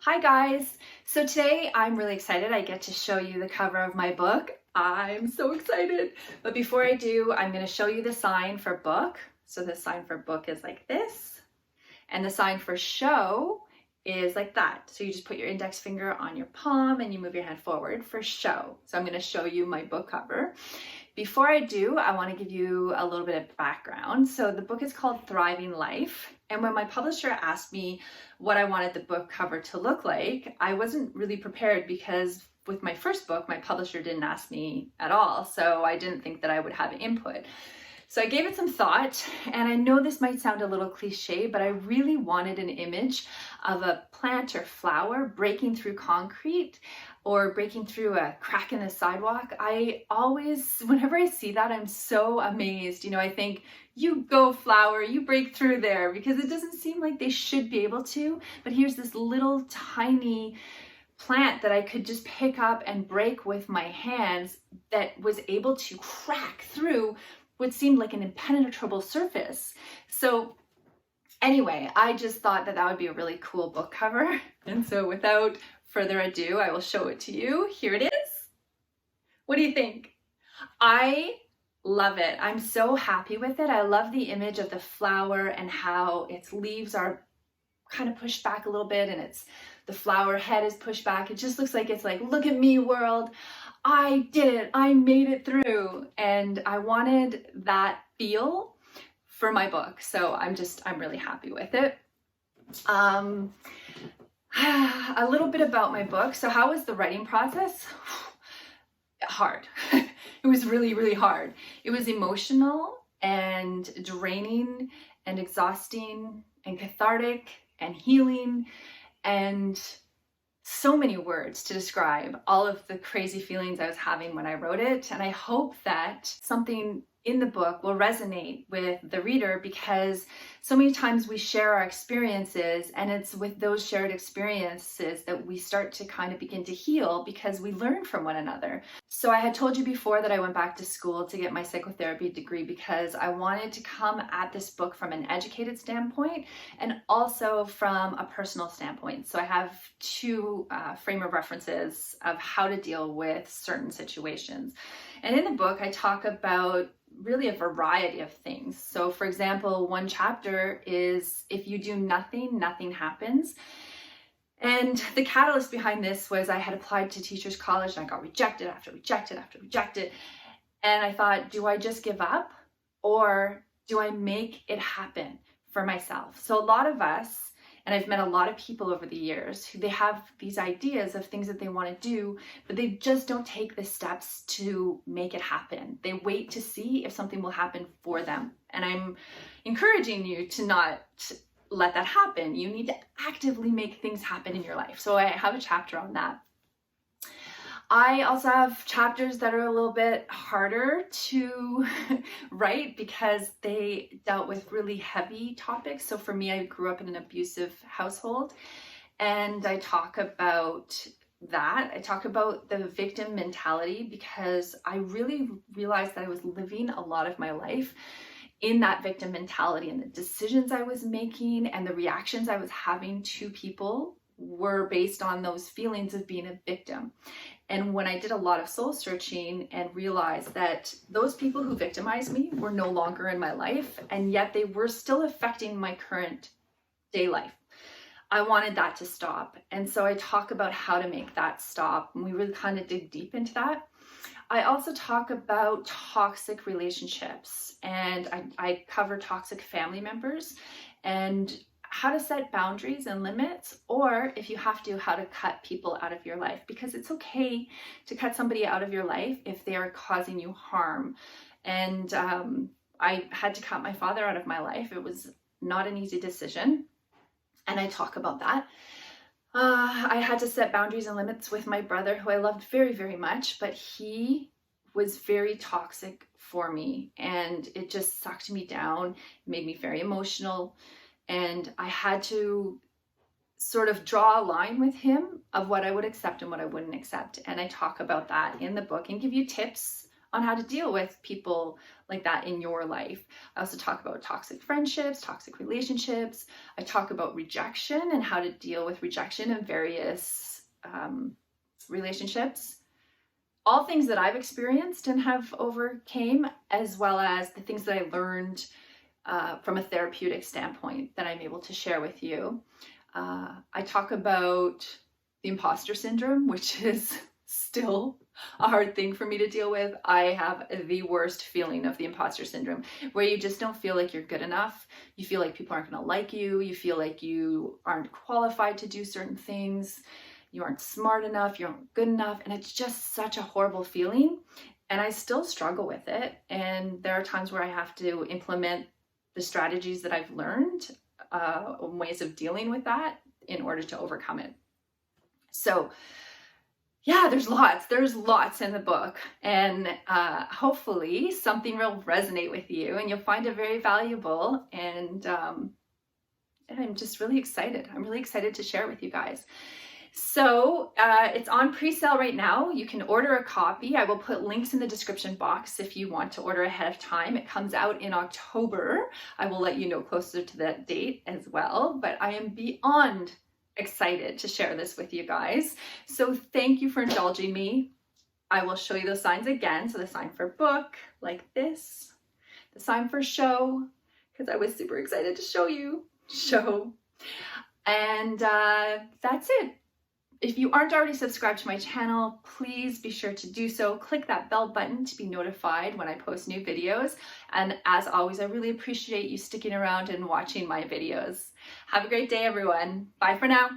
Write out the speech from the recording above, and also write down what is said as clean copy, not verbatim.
Hi guys! So today I'm really excited. I get to show you the cover of my book. I'm so excited. But before I do, I'm going to show you the sign for book. So the sign for book is like this. And the sign for show is like that. So you just put your index finger on your palm and you move your hand forward for show. So I'm going to show you my book cover. Before I do, I want to give you a little bit of background. So the book is called Thriving Life. And when my publisher asked me what I wanted the book cover to look like, I wasn't really prepared because with my first book, my publisher didn't ask me at all. So I didn't think that I would have input. So I gave it some thought, and I know this might sound a little cliche, but I really wanted an image of a plant or flower breaking through concrete or breaking through a crack in the sidewalk. I always, whenever I see that, I'm so amazed. I think, you go flower, you break through there, because it doesn't seem like they should be able to, but here's this little tiny plant that I could just pick up and break with my hands that was able to crack through what seemed like an impenetrable surface. So anyway, I just thought that that would be a really cool book cover. And so without further ado, I will show it to you. Here it is. What do you think? I love it. I'm so happy with it. I love the image of the flower and how its leaves are kind of pushed back a little bit, and the flower head is pushed back. It just looks like it's like, look at me, world. I did it. I made it through. And I wanted that feel for my book. So I'm really happy with it. A little bit about my book. So how was the writing process? Hard. It was really, really hard. It was emotional and draining and exhausting and cathartic and healing and so many words to describe all of the crazy feelings I was having when I wrote it. And I hope that something in the book will resonate with the reader, because so many times we share our experiences, and it's with those shared experiences that we start to kind of begin to heal, because we learn from one another. So I had told you before that I went back to school to get my psychotherapy degree because I wanted to come at this book from an educated standpoint and also from a personal standpoint. So I have two frame of references of how to deal with certain situations. And in the book, I talk about really a variety of things. So for example, one chapter is if you do nothing, nothing happens. And the catalyst behind this was I had applied to teachers college and I got rejected after rejected after rejected. And I thought, do I just give up, or do I make it happen for myself? So a lot of us, and I've met a lot of people over the years who they have these ideas of things that they want to do, but they just don't take the steps to make it happen. They wait to see if something will happen for them. And I'm encouraging you to not let that happen. You need to actively make things happen in your life. So I have a chapter on that. I also have chapters that are a little bit harder to write because they dealt with really heavy topics. So for me, I grew up in an abusive household, and I talk about that. I talk about the victim mentality because I really realized that I was living a lot of my life in that victim mentality, and the decisions I was making and the reactions I was having to people were based on those feelings of being a victim. And when I did a lot of soul searching and realized that those people who victimized me were no longer in my life, and yet they were still affecting my current day life, I wanted that to stop. And so I talk about how to make that stop, and we really kind of dig deep into that. I also talk about toxic relationships, and I cover toxic family members and how to set boundaries and limits, or if you have to, how to cut people out of your life, because it's okay to cut somebody out of your life if they are causing you harm. And I had to cut my father out of my life. It was not an easy decision, and I talk about that. I had to set boundaries and limits with my brother, who I loved very, very much, but he was very toxic for me, and it just sucked me down, made me very emotional. And I had to sort of draw a line with him of what I would accept and what I wouldn't accept. And I talk about that in the book and give you tips on how to deal with people like that in your life. I also talk about toxic friendships, toxic relationships. I talk about rejection and how to deal with rejection in various relationships. All things that I've experienced and have overcame, as well as the things that I learned from a therapeutic standpoint that I'm able to share with you. I talk about the imposter syndrome, which is still a hard thing for me to deal with. I have the worst feeling of the imposter syndrome, where you just don't feel like you're good enough. You feel like people aren't going to like you. You feel like you aren't qualified to do certain things. You aren't smart enough. You aren't good enough. And it's just such a horrible feeling. And I still struggle with it. And there are times where I have to implement the strategies that I've learned, ways of dealing with that in order to overcome it. So yeah, there's lots in the book, and hopefully something will resonate with you and you'll find it very valuable. And I'm just really excited. I'm really excited to share it with you guys. So it's on pre-sale right now. You can order a copy. I will put links in the description box if you want to order ahead of time. It comes out in October. I will let you know closer to that date as well, but I am beyond excited to share this with you guys. So thank you for indulging me. I will show you those signs again. So the sign for book, like this, the sign for show, because I was super excited to show you, show. And that's it. If you aren't already subscribed to my channel, please be sure to do so. Click that bell button to be notified when I post new videos. And as always, I really appreciate you sticking around and watching my videos. Have a great day, everyone. Bye for now.